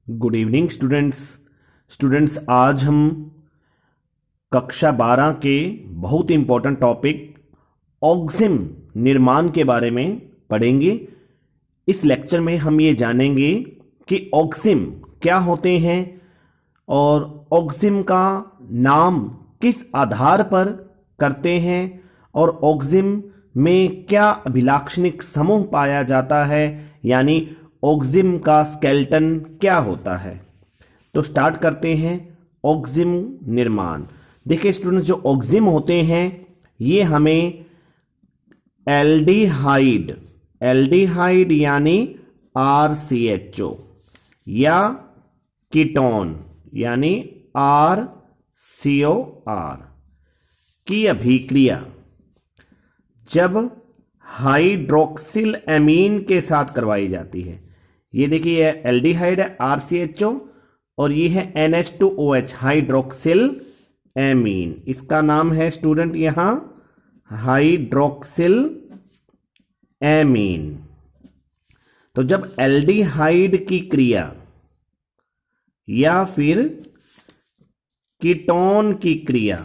Good evening students आज हम कक्षा 12 के बहुत इंपॉर्टेंट टॉपिक ऑक्सिम निर्माण के बारे में पढ़ेंगे। इस लेक्चर में हम ये जानेंगे कि ऑक्सिम क्या होते हैं और ऑक्सिम का नाम किस आधार पर करते हैं और ऑक्सिम में क्या अभिलाक्षणिक समूह पाया जाता है, यानी ऑक्सिम का स्केलेटन क्या होता है। तो स्टार्ट करते हैं ऑक्सिम निर्माण। देखिए स्टूडेंट्स, जो ऑक्सिम होते हैं ये हमें एल्डिहाइड यानी RCHO या कीटोन यानी RCOR की अभिक्रिया जब हाइड्रोक्सिल एमीन के साथ करवाई जाती है। ये देखिए ये एल्डिहाइड है RCHO और ये है NH2OH हाइड्रोक्सिल एमीन। इसका नाम है स्टूडेंट यहां हाइड्रोक्सिल एमीन। तो जब एल्डिहाइड की क्रिया या फिर कीटोन की क्रिया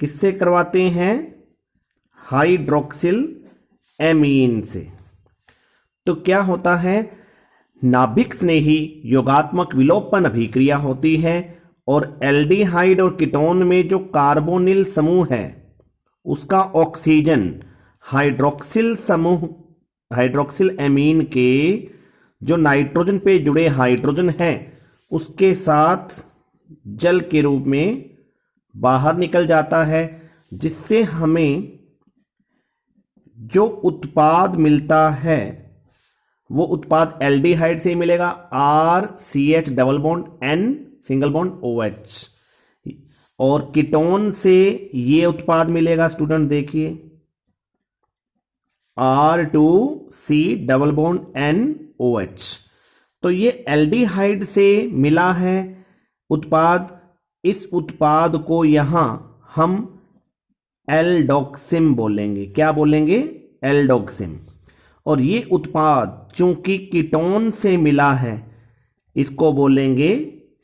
किससे करवाते हैं? हाइड्रोक्सिल एमीन से। तो क्या होता है? नाभिक स्नेही योगात्मक विलोपन अभिक्रिया होती है और एल्डिहाइड और कीटोन में जो कार्बोनिल समूह है उसका ऑक्सीजन हाइड्रोक्सिल एमीन के जो नाइट्रोजन पे जुड़े हाइड्रोजन हैं उसके साथ जल के रूप में बाहर निकल जाता है, जिससे हमें जो उत्पाद मिलता है वो उत्पाद एल्डिहाइड से ही मिलेगा, RCH double bond N single bond OH, और कीटोन से ये उत्पाद मिलेगा स्टूडेंट देखिए R2C डबल बॉन्ड NOH। तो ये एल्डिहाइड से मिला है उत्पाद। इस उत्पाद को यहां हम एल्डोक्सिम बोलेंगे। क्या बोलेंगे? एल्डोक्सिम। और ये उत्पाद चूंकि कीटोन से मिला है इसको बोलेंगे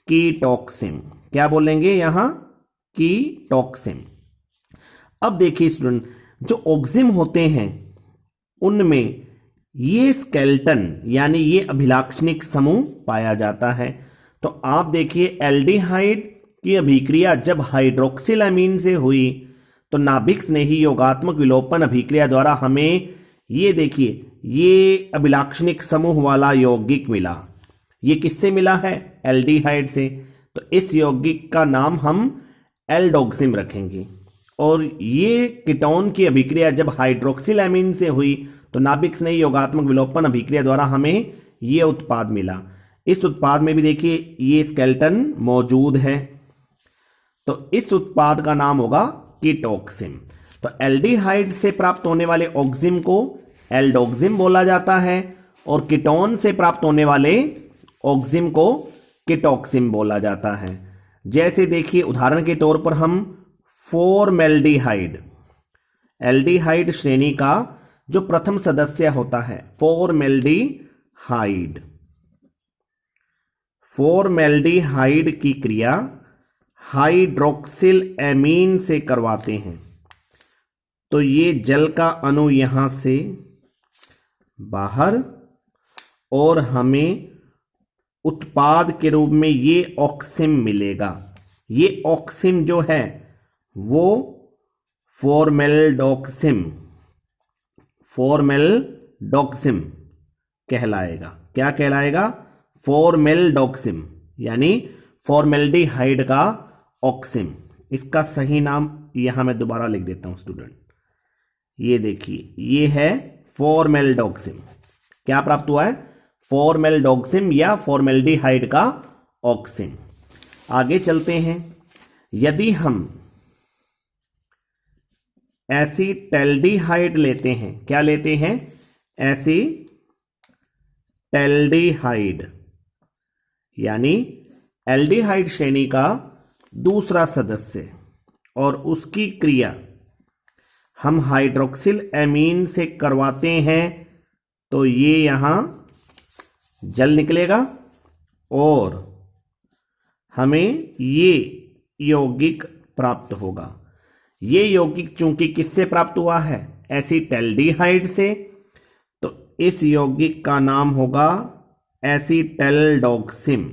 कीटोक्सिम। क्या बोलेंगे यहां? कीटोक्सिम। अब देखिए स्टूडेंट, जो ऑक्सिम होते हैं उनमें ये स्केलेटन यानी ये अभिलाक्षणिक समूह पाया जाता है। तो आप देखिए एल्डिहाइड की अभिक्रिया जब हाइड्रोक्सिल एमीन से हुई तो नाभिक स्नेही योगात्मक विलोपन अभिक्रिया द्वारा हमें ये देखिए ये अभिलाक्षणिक समूह वाला यौगिक मिला। ये किससे मिला है? एल्डिहाइड से। तो इस यौगिक का नाम हम एल्डोक्सिम रखेंगे। और ये कीटोन की अभिक्रिया जब हाइड्रोक्सिल एमीन से हुई तो नाभिक स्नेही योगात्मक विलोपन अभिक्रिया द्वारा हमें ये उत्पाद मिला। इस उत्पाद में भी देखिए ये स्केलेटन मौजूद है, तो इस उत्पाद का नाम होगा कीटोक्सिम। तो एल्डिहाइड से प्राप्त होने वाले ऑक्सिम को एल्डोक्सिम बोला जाता है और कीटोन से प्राप्त होने वाले ऑक्सिम को कीटोक्सिम बोला जाता है। जैसे देखिए उदाहरण के तौर पर हम फॉर्मेल्डिहाइड, एल्डिहाइड श्रेणी का जो प्रथम सदस्य होता है फॉर्मेल्डिहाइड की क्रिया हाइड्रोक्सिल एमीन से करवाते हैं तो ये जल का अणु यहां से बाहर और हमें उत्पाद के रूप में ये ऑक्सिम मिलेगा। ये ऑक्सिम जो है वो फॉर्मेल्डोक्सिम कहलाएगा। क्या कहलाएगा? फॉर्मेल्डोक्सिम यानी फॉर्मेल्डिहाइड का ऑक्सिम। इसका सही नाम यहां मैं दोबारा लिख देता हूं स्टूडेंट। ये देखिए ये है फॉर्मेल्डोक्सिम। क्या प्राप्त हुआ है? फॉर्मेल्डोक्सिम या फॉर्मेल्डिहाइड का ऑक्सिम। आगे चलते हैं। यदि हम एसीटैल्डिहाइड लेते हैं, क्या लेते हैं? एसीटैल्डिहाइड यानी एल्डिहाइड श्रेणी का दूसरा सदस्य, और उसकी क्रिया हम हाइड्रोक्सिल एमीन से करवाते हैं तो ये यहां जल निकलेगा और हमें ये यौगिक प्राप्त होगा। ये यौगिक चूंकि किससे प्राप्त हुआ है? एसिटैल्डिहाइड से, तो इस यौगिक का नाम होगा एसिटैल्डोक्सिम,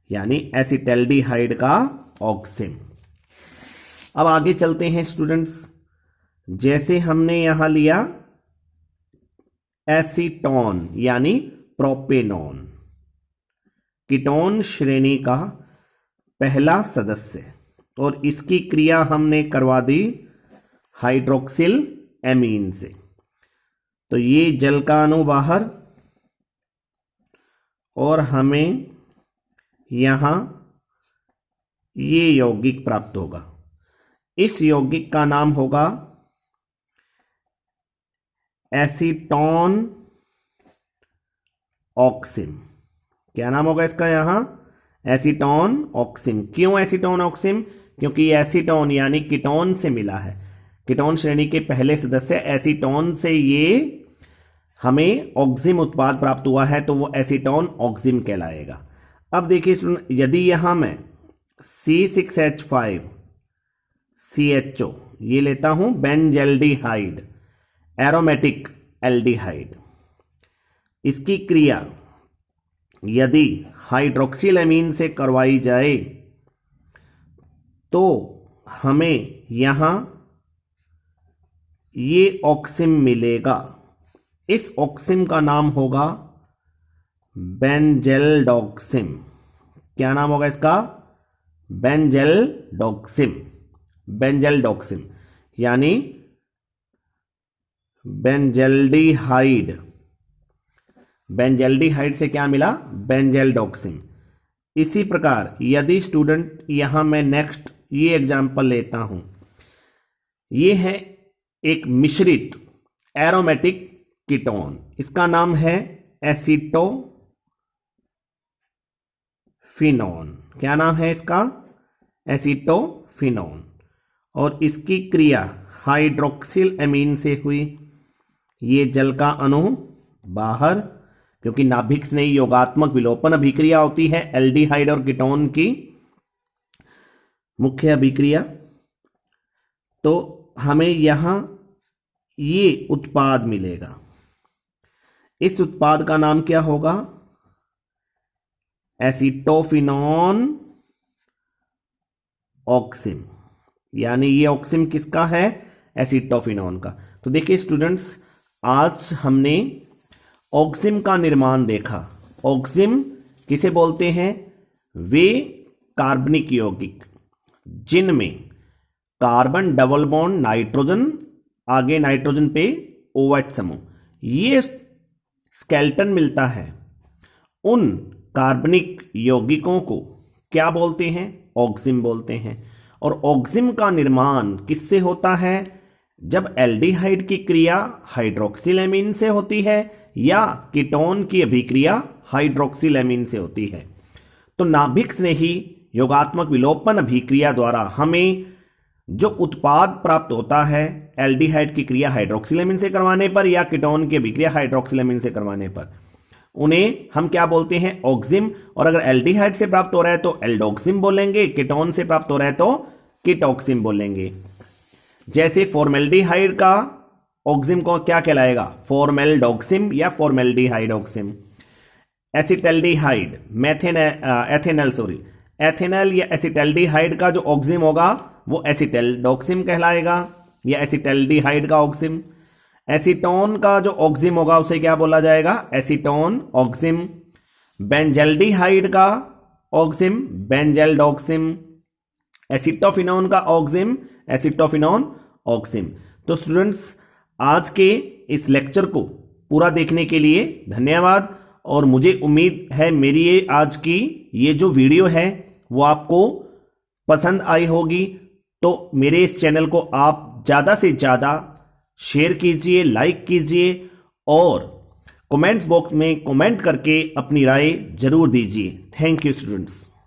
यानी एसिटैल्डिहाइड का ऑक्सिम। अब आगे चलते हैं स्टूडेंट्स। जैसे हमने यहां लिया एसीटोन यानी प्रोपेनॉन, कीटोन श्रेणी का पहला सदस्य, और इसकी क्रिया हमने करवा दी हाइड्रोक्सिल एमीन से। तो ये जल का अणु बाहर, और हमें यहां ये यौगिक प्राप्त होगा। इस यौगिक का नाम होगा एसीटोन ऑक्सिम। क्या नाम होगा इसका? यहां एसीटोन ऑक्सिम। क्यों एसीटोन ऑक्सिम? क्योंकि एसीटोन यानी कीटोन से मिला है, कीटोन श्रेणी के पहले सदस्य एसीटोन से ये हमें ऑक्सिम उत्पाद प्राप्त हुआ है, तो वो एसीटोन ऑक्सिम कहलाएगा। अब देखिए, यदि यहां मैं C6H5CHO ये लेता हूं बेंजल्डिहाइड, एरोमेटिक एल्डिहाइड, इसकी क्रिया यदि हाइड्रोक्सिल एमीन से करवाई जाए तो हमें यहां ये ऑक्सिम मिलेगा। इस ऑक्सिम का नाम होगा बेंजेल्डोक्सिम। क्या नाम होगा इसका? बेंजेल्डोक्सिम। बेंजेल्डोक्सिम यानी बेंजल्डिहाइड। बेंजल्डिहाइड से क्या मिला? बेंजेल्डोक्सिम। इसी प्रकार यदि स्टूडेंट यहां मैं नेक्स्ट ये एग्जांपल लेता हूं, ये है एक मिश्रित एरोमेटिक कीटोन, इसका नाम है एसीटोफिनोन। क्या नाम है इसका? एसीटोफिनोन। और इसकी क्रिया हाइड्रोक्सिल एमीन से हुई। ये जल का अणु बाहर, क्योंकि नाभिक स्नेही योगात्मक विलोपन अभिक्रिया होती है एल्डिहाइड और कीटोन की मुख्य अभिक्रिया। तो हमें यहां ये उत्पाद मिलेगा। इस उत्पाद का नाम क्या होगा? एसीटोफिनोन ऑक्सिम, यानी ये ऑक्सिम किसका है? एसीटोफिनोन का। तो देखिए स्टूडेंट्स, आज हमने ऑक्सिम का निर्माण देखा। ऑक्सिम किसे बोलते हैं? वे कार्बनिक यौगिक जिनमें कार्बन डबल बॉन्ड नाइट्रोजन, आगे नाइट्रोजन पे OH समूह, ये स्केलेटन मिलता है। उन कार्बनिक यौगिकों को क्या बोलते हैं? ऑक्सिम बोलते हैं। और ऑक्सिम का निर्माण किससे होता है? जब एल्डिहाइड की क्रिया हाइड्रोक्सिल एमीन से होती है या कीटोन की अभिक्रिया हाइड्रोक्सिल एमीन से होती है। तो नाभिक स्नेही योगात्मक विलोपन अभिक्रिया द्वारा हमें जो उत्पाद प्राप्त होता है एल्डिहाइड की क्रिया हाइड्रोक्सिल एमीन से करवाने पर या कीटोन की अभिक्रिया हाइड्रोक्सिल एमीन से करवाने पर, उन्हें हम क्या बोलते हैं? ऑक्सिम। और अगर एल्डिहाइड से प्राप्त हो रहा है तो एल्डोक्सिम बोलेंगे, कीटोन से प्राप्त हो रहा है तो कीटोक्सिम बोलेंगे। जैसे फॉर्मेल्डिहाइड का ऑक्सिम को क्या कहलाएगा? फॉर्मेल्डोक्सिम या फॉर्मेल्डिहाइड ऑक्सिम। एसिटैल्डिहाइड एथेनल या एसिटैल्डिहाइड का जो ऑक्सिम होगा वो एसिटैल्डोक्सिम कहलाएगा या एसिटैल्डिहाइड का ऑक्सिम। एसीटोन का जो ऑक्सिम होगा उसे क्या बोला जाएगा? एसीटोन ऑक्सिम। बेंजल्डिहाइड का ऑक्सिम बेंजल्डोक्सिम। एसिटोफिनोन का ऑक्सिम एसिटोफिनोन ऑक्सिम। तो स्टूडेंट्स, आज के इस लेक्चर को पूरा देखने के लिए धन्यवाद। और मुझे उम्मीद है मेरी ये आज की ये जो वीडियो है वो आपको पसंद आई होगी। तो मेरे इस चैनल को आप ज़्यादा से ज़्यादा शेयर कीजिए, लाइक कीजिए और कमेंट्स बॉक्स में कमेंट करके अपनी राय जरूर दीजिए। Thank you students.